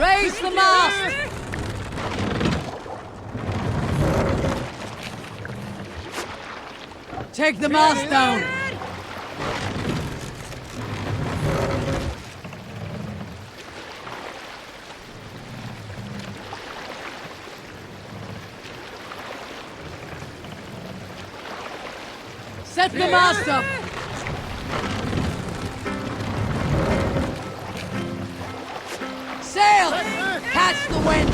Raise the mast! Take the mast down! Set the mast up! Sail! Catch the wind!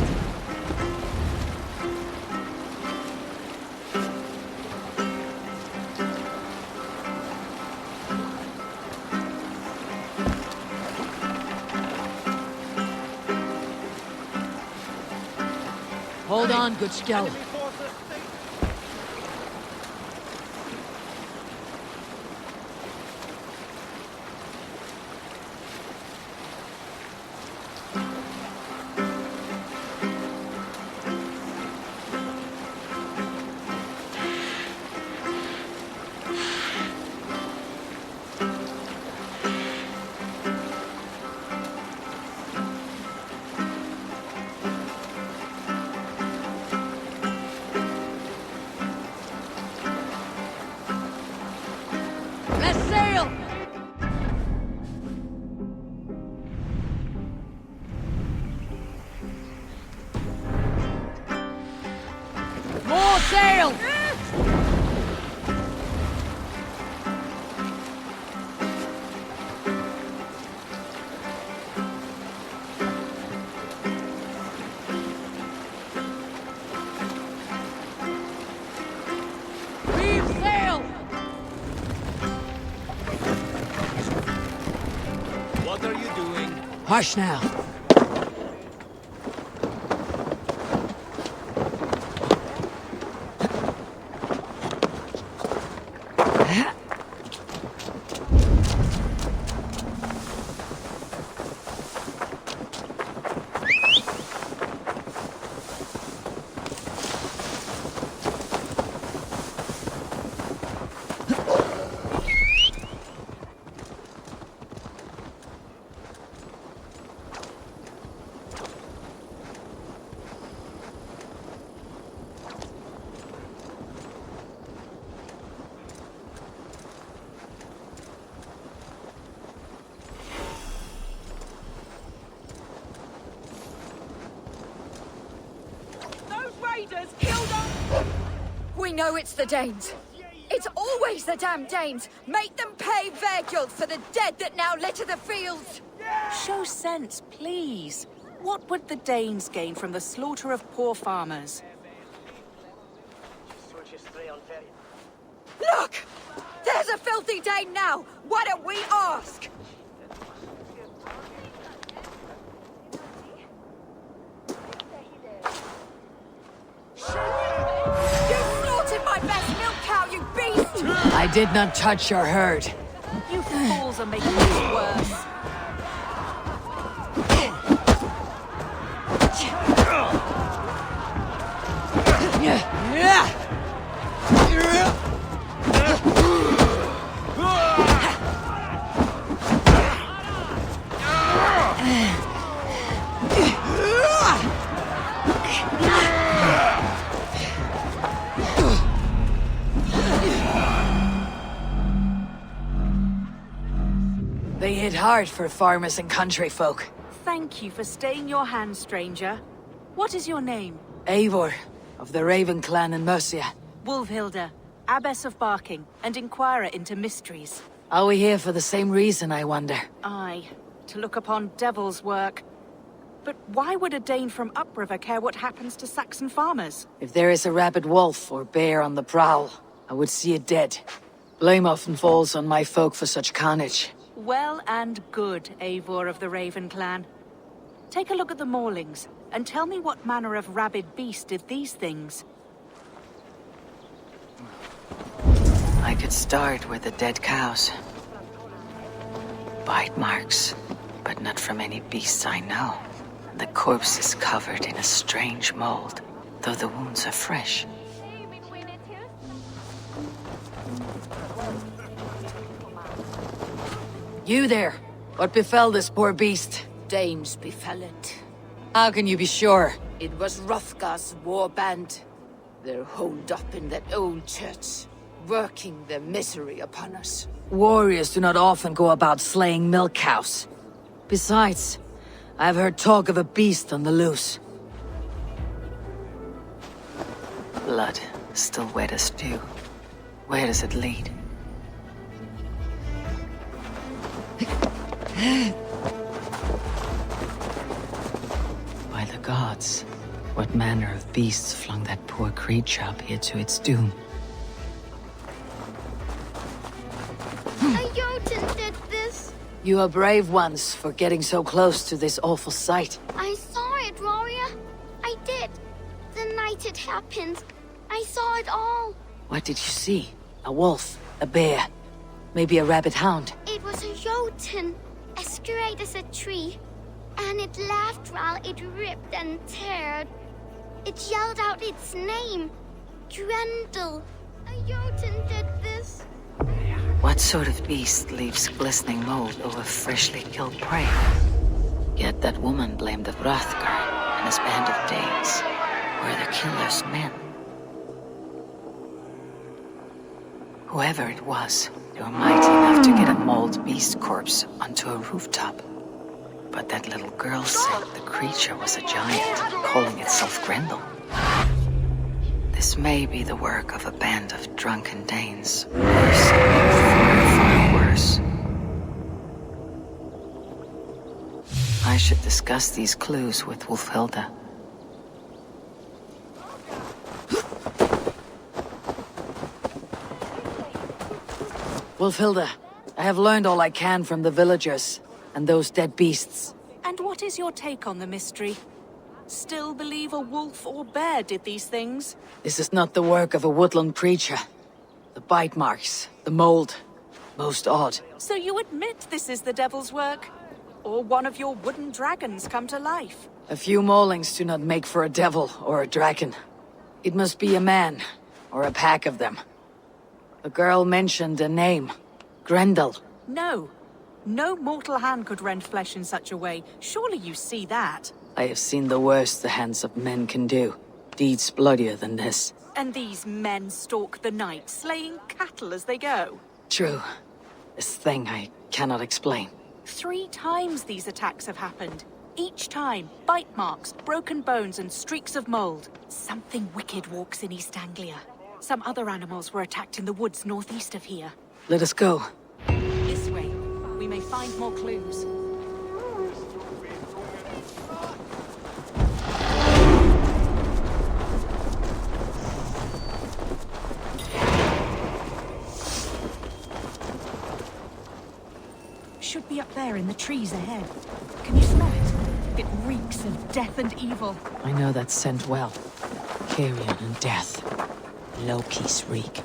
Hold on, good Skell. More sail! Reef sail! What are you doing? Hush now. Killed us! We know it's the Danes. It's always the damn Danes. Make them pay Vergil for the dead that now litter the fields. Show sense, please. What would the Danes gain from the slaughter of poor farmers? Look! There's a filthy Dane now! Why don't we ask? You slaughtered my best milk cow, you beast! I did not touch your herd. You fools are making this worse. They hit hard for farmers and country folk. Thank you for staying your hand, stranger. What is your name? Eivor, of the Raven clan in Mercia. Wolfhilda, Abbess of Barking, and Inquirer into mysteries. Are we here for the same reason, I wonder? Aye, to look upon devil's work. But why would a Dane from upriver care what happens to Saxon farmers? If there is a rabid wolf or bear on the prowl, I would see it dead. Blame often falls on my folk for such carnage. Well and good, Eivor of the Raven clan. Take a look at the maulings, and tell me what manner of rabid beast did these things. I could start with the dead cows. Bite marks, but not from any beasts I know. The corpse is covered in a strange mold, though the wounds are fresh. You there! What befell this poor beast? Danes befell it. How can you be sure? It was Hrothgar's war band. They're holed up in that old church, working their misery upon us. Warriors do not often go about slaying milk cows. Besides, I've heard talk of a beast on the loose. Blood, still wet as dew. Where does it lead? By the gods, what manner of beasts flung that poor creature up here to its doom? A Jotun did this. You are brave ones for getting so close to this awful sight. I saw it, warrior. I did. The night it happened. I saw it all. What did you see? A wolf? A bear? Maybe a rabbit hound? It was a Jotun, as straight as a tree. And it laughed while it ripped and teared. It yelled out its name. Grendel. A Jotun did this. What sort of beast leaves glistening mold over freshly killed prey? Yet that woman blamed the Hrothgar and his band of Danes. Were the killer's men? Whoever it was, they were mighty enough to get a mauled beast corpse onto a rooftop. But that little girl said the creature was a giant, calling itself Grendel. This may be the work of a band of drunken Danes, or something far worse. I should discuss these clues with Wulfhilda. Wulfhilda, I have learned all I can from the villagers and those dead beasts. And what is your take on the mystery? Still believe a wolf or bear did these things? This is not the work of a woodland creature. The bite marks, the mold, most odd. So you admit this is the devil's work? Or one of your wooden dragons come to life? A few maulings do not make for a devil or a dragon. It must be a man, or a pack of them. The girl mentioned a name. Grendel. No. No mortal hand could rend flesh in such a way. Surely you see that. I have seen the worst the hands of men can do. Deeds bloodier than this. And these men stalk the night, slaying cattle as they go. True. This thing I cannot explain. 3 times these attacks have happened. Each time, bite marks, broken bones, and streaks of mold. Something wicked walks in East Anglia. Some other animals were attacked in the woods northeast of here. Let us go. This way. We may find more clues. Should be up there in the trees ahead. Can you smell it? It reeks of death and evil. I know that scent well. Carrion and death. Loki's reek.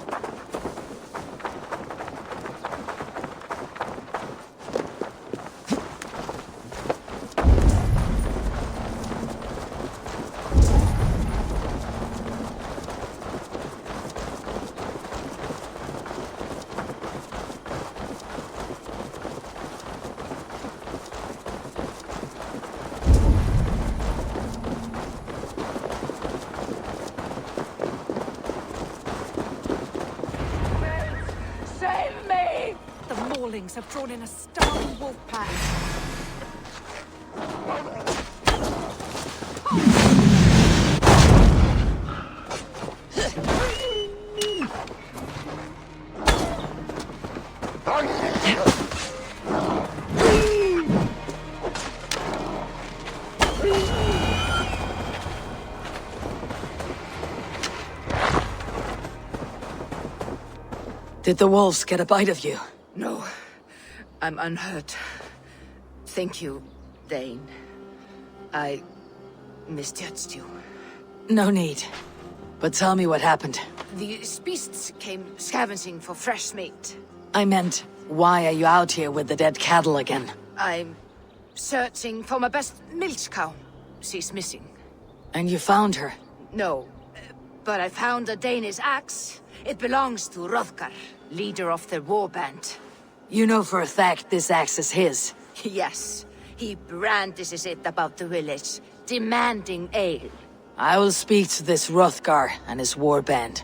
Have drawn in a starving wolf pack. Did the wolves get a bite of you? No, I'm unhurt. Thank you, Dane. I misjudged you. No need. But tell me what happened. These beasts came scavenging for fresh meat. I meant, why are you out here with the dead cattle again? I'm searching for my best milch cow. She's missing. And you found her? No, but I found a Danish axe. It belongs to Hrothgar, leader of the war band. You know for a fact this axe is his? Yes, he brandishes it about the village, demanding ale. I will speak to this Hrothgar and his warband.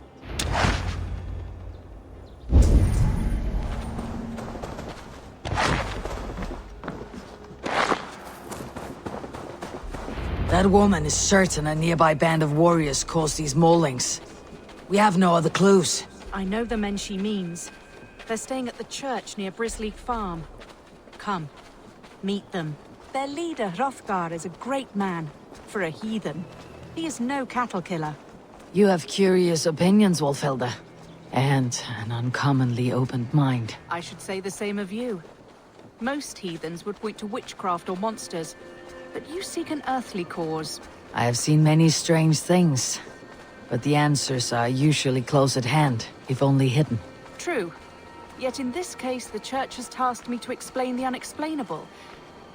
That woman is certain a nearby band of warriors caused these maulings. We have no other clues. I know the men she means. They're staying at the church near Brisleek Farm. Come, meet them. Their leader, Hrothgar, is a great man. For a heathen. He is no cattle killer. You have curious opinions, Wolfhilda. And an uncommonly open mind. I should say the same of you. Most heathens would point to witchcraft or monsters, but you seek an earthly cause. I have seen many strange things, but the answers are usually close at hand, if only hidden. True. Yet in this case, the Church has tasked me to explain the unexplainable.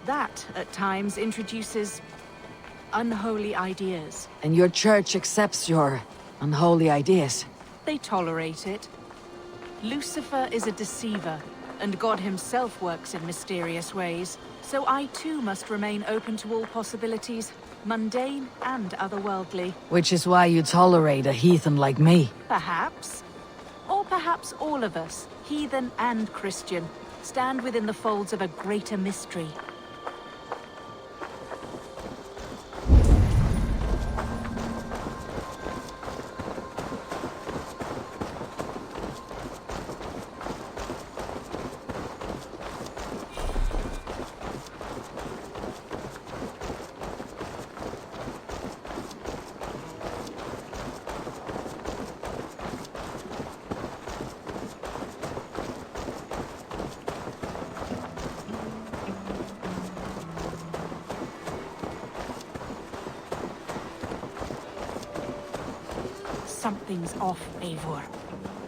That, at times, introduces unholy ideas. And your church accepts your unholy ideas? They tolerate it. Lucifer is a deceiver, and God himself works in mysterious ways. So I too must remain open to all possibilities, mundane and otherworldly. Which is why you tolerate a heathen like me. Perhaps. Or perhaps all of us, heathen and Christian, stand within the folds of a greater mystery. Something's off, Eivor.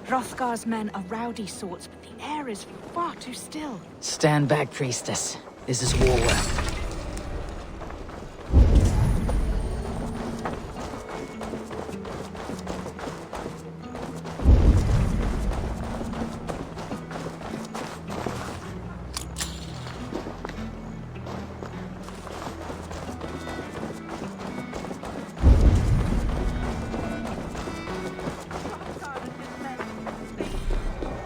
Hrothgar's men are rowdy sorts, but the air is far too still. Stand back, priestess. This is war work.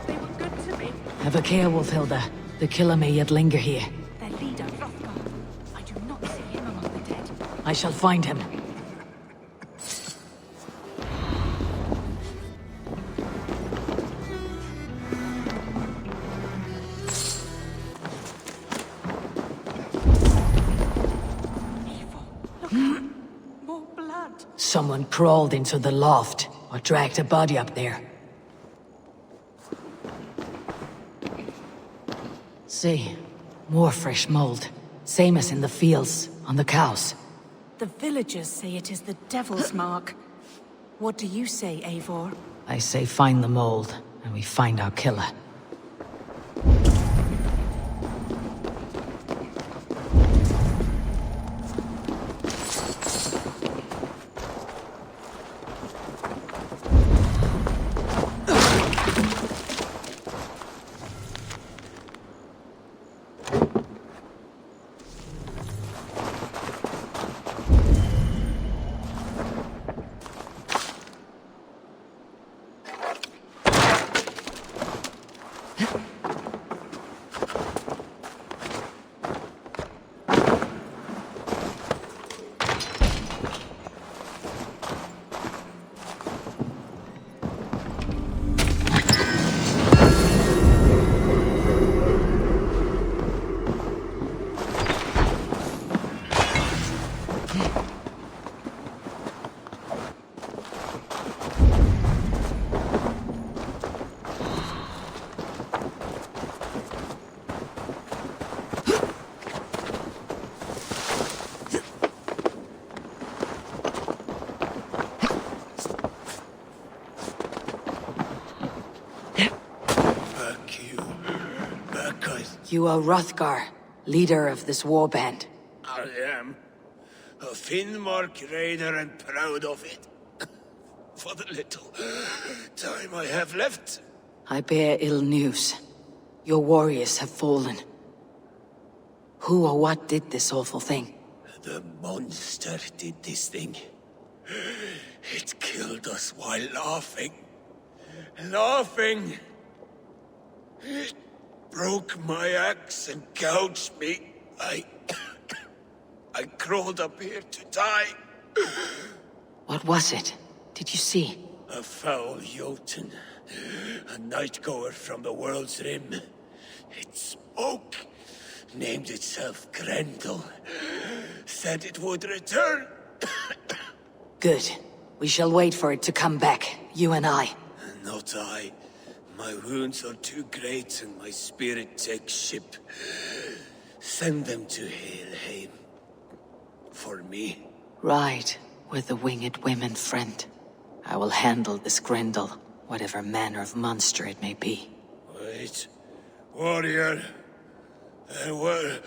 They were good to me. Have a care, Wolfhilda. The killer may yet linger here. Their leader, Hrothgar. I do not see him among the dead. I shall find him. More blood. Someone crawled into the loft, or dragged a body up there. See, more fresh mold. Same as in the fields, on the cows. The villagers say it is the devil's mark. What do you say, Eivor? I say find the mold, and we find our killer. You are Hrothgar, leader of this warband. I am. A Finnmark raider and proud of it. For the little time I have left. I bear ill news. Your warriors have fallen. Who or what did this awful thing? The monster did this thing. It killed us while laughing. Laughing! It broke my axe and gouged me. I crawled up here to die. What was it? Did you see? A foul Jotun. A night-goer from the world's rim. It spoke. Named itself Grendel. Said it would return. Good. We shall wait for it to come back, you and I. Not I. My wounds are too great and my spirit takes ship. Send them to Helheim. For me. Ride with the winged women, friend. I will handle this Grendel, whatever manner of monster it may be. Wait. Warrior. There were...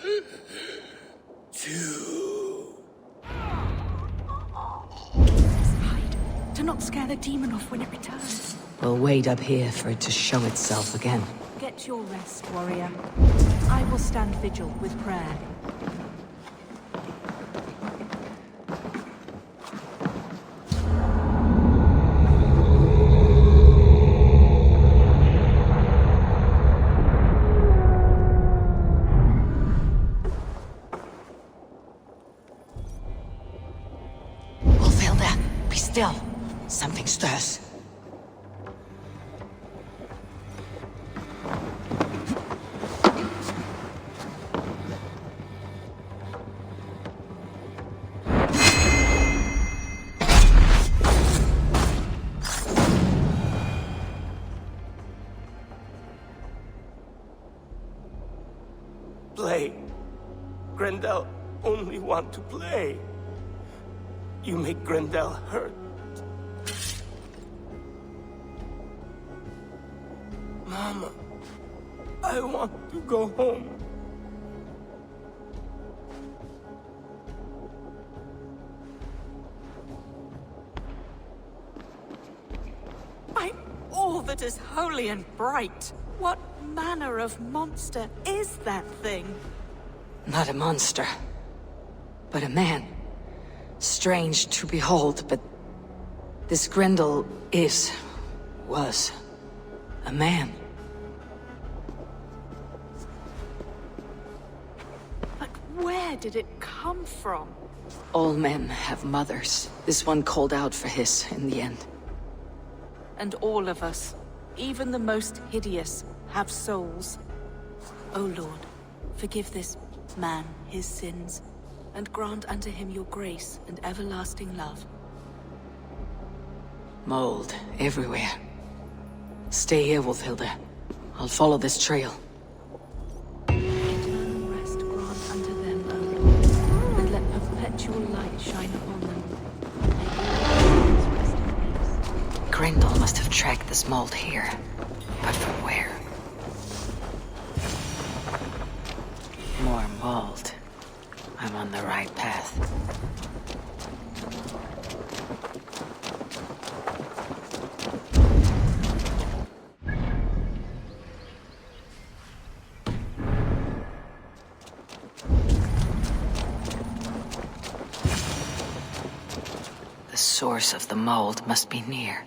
two... Hide. Do not scare the demon off when it returns. We'll wait up here for it to show itself again. Get your rest, warrior. I will stand vigil with prayer. Wolfhilda, be still. Something stirs. Play. Grendel only want to play. You make Grendel hurt. Mama, I want to go home. I'm all that is holy and bright. What manner of monster is that thing? Not a monster, but a man. Strange to behold, but this Grendel was a man. But where did it come from? All men have mothers. This one called out for his in the end. And all of us, even the most hideous, have souls. O Lord, forgive this man his sins, and grant unto him your grace and everlasting love. Mold everywhere. Stay here, Wolfhilda. I'll follow this trail. Eternal rest grant unto them, O Lord, and let perpetual light shine upon them. May all rest in peace. Grendel must have tracked this mold here. But from where? More mold. I'm on the right path. The source of the mold must be near.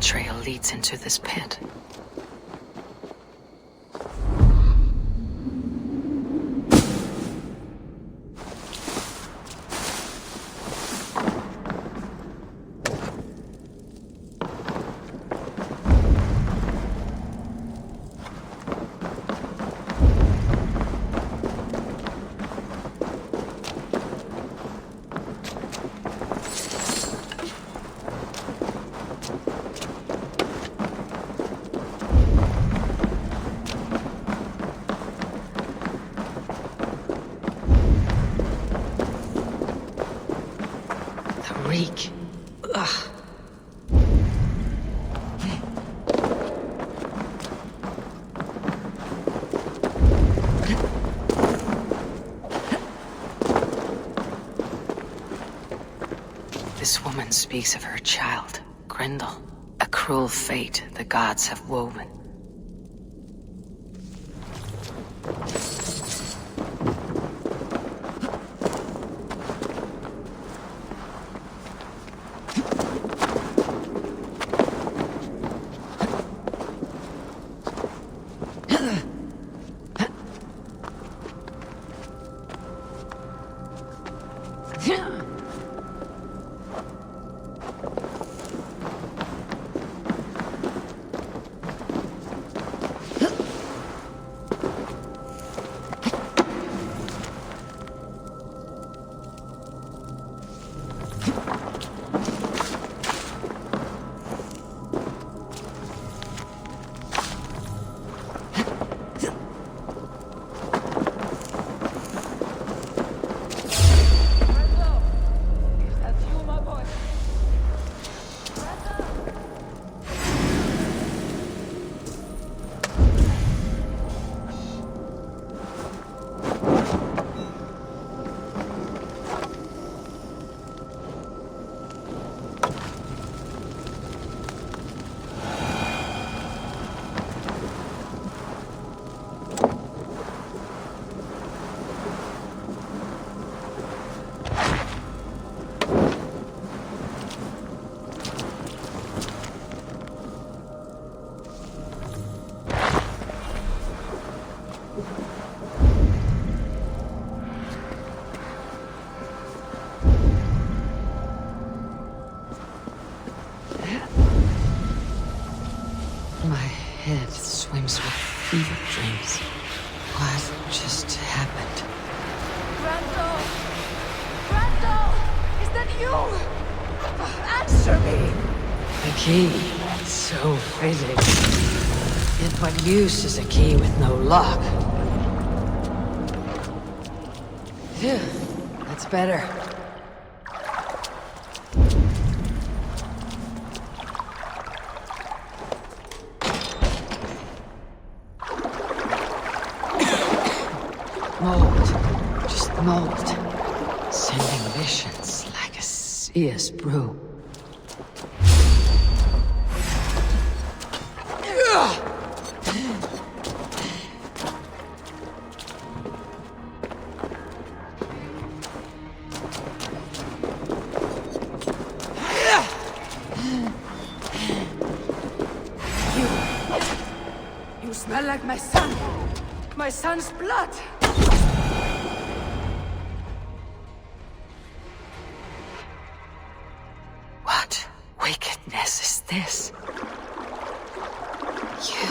Trail leads into this pit. reek. Ugh. This woman speaks of her child, Grendel. A cruel fate the gods have woven. My head swims with fever dreams. What just happened? Grendel! Grendel! Is that you? Answer me! A key. So fitting. Yet what use is a key with no lock? Phew, that's better. Mold. Just mold. Sending visions like a seer's brew. You smell like my son! My son's blood! What wickedness is this? You,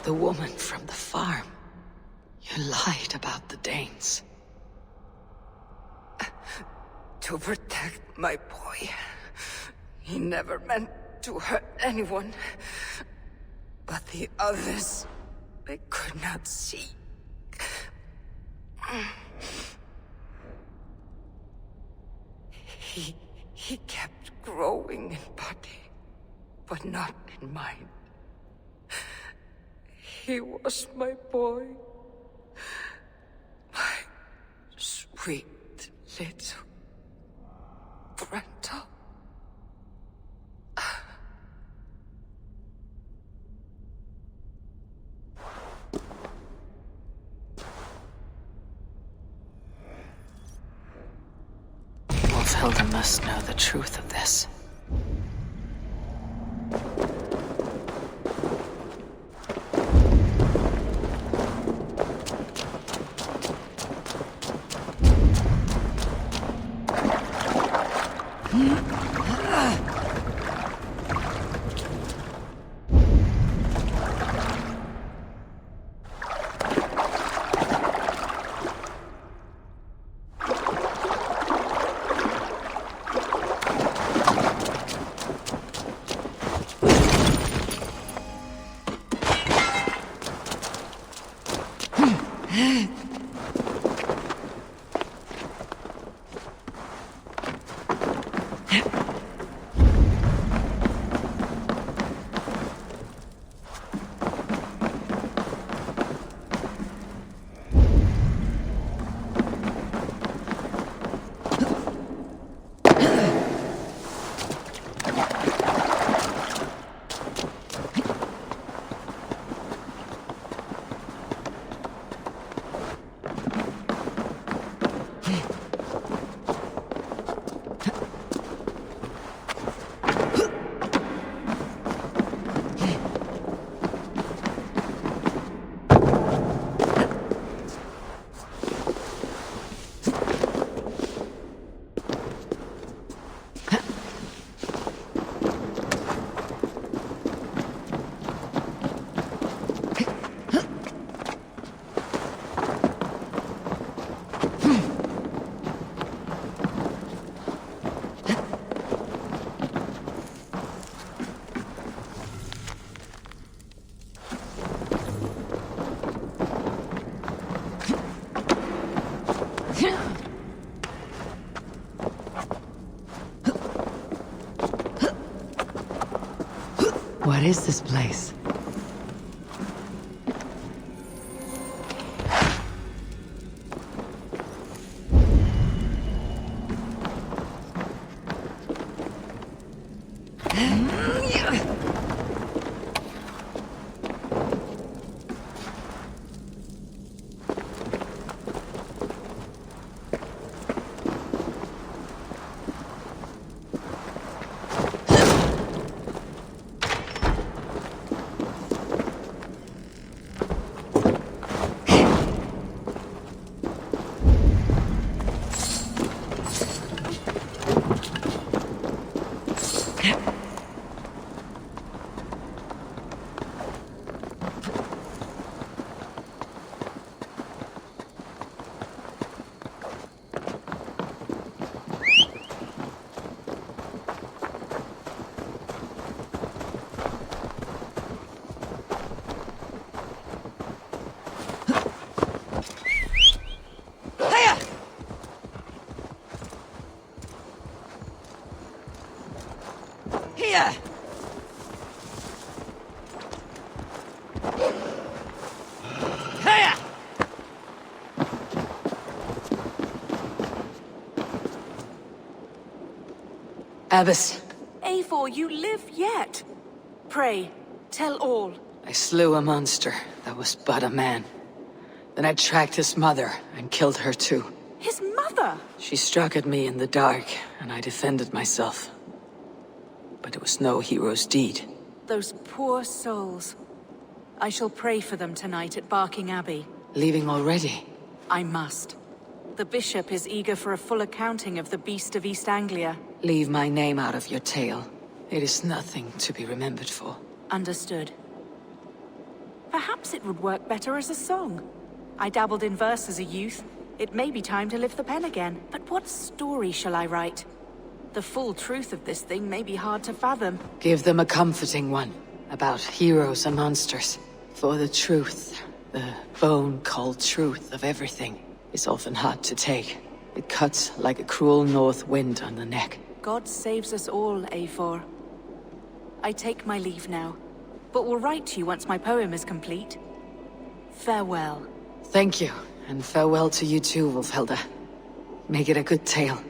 the woman from the farm. You lied about the Danes. To protect my boy. He never meant to hurt anyone. But the others, they could not see. He kept growing in body, but not in mind. He was my boy. My sweet little Grendel. Hilda must know the truth of this. What is this place? Here! Here! Abbess. Eivor, you live yet? Pray, tell all. I slew a monster that was but a man. Then I tracked his mother and killed her too. His mother? She struck at me in the dark, and I defended myself. But it was no hero's deed. Those poor souls. I shall pray for them tonight at Barking Abbey. Leaving already? I must. The bishop is eager for a full accounting of the Beast of East Anglia. Leave my name out of your tale. It is nothing to be remembered for. Understood. Perhaps it would work better as a song. I dabbled in verse as a youth. It may be time to lift the pen again. But what story shall I write? The full truth of this thing may be hard to fathom. Give them a comforting one, about heroes and monsters. For the truth, the bone-cold truth of everything, is often hard to take. It cuts like a cruel north wind on the neck. God saves us all, Eivor. I take my leave now, but will write to you once my poem is complete. Farewell. Thank you, and farewell to you too, Wolfhelda. Make it a good tale.